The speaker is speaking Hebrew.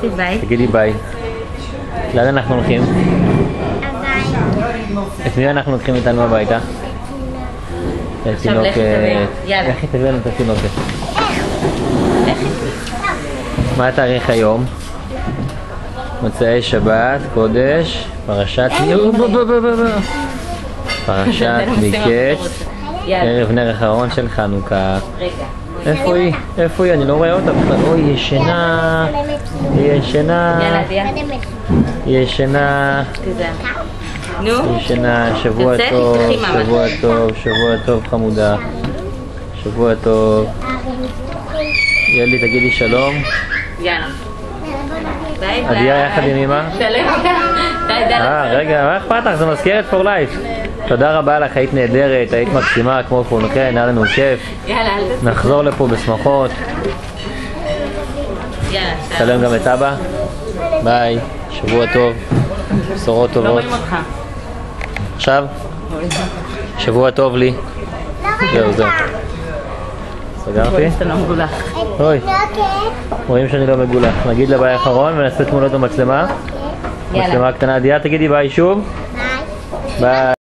ביי. תגידי ביי. לאן אנחנו הולכים? את מי אנחנו לוקחים איתנו הביתה? עכשיו לכי תביא. יאללה. לכי תביא לנו את התינוקת. מה התאריך היום? מוצאי שבת, קודש, פרשת מקץ, ערב נר אחרון של חנוכה. איפה היא? איפה היא? אני לא רואה אותה בכלל. אוי, היא ישנה. היא ישנה. היא ישנה. היא ישנה. שבוע טוב, שבוע טוב, שבוע טוב חמודה. שבוע טוב. יאלי, תגידי שלום. יאללה. ביי ביי. עדיה יחד עם אמא? רגע, מה אכפת לך? זה מזכרת for life. תודה רבה לך, היית נהדרת, היית מקסימה כמו כולכם, היה לנו כיף. נחזור לפה בשמחות. סלם גם את אבא. ביי, שבוע טוב, בשורות טובות. עכשיו? שבוע טוב לי. זהו, זהו. סגרתי? אוי, רואים שאני לא מגולח. נגיד לביי האחרון ונעשה תמונות במצלמה. מצלמה קטנה. עדיה, תגידי ביי שוב. ביי.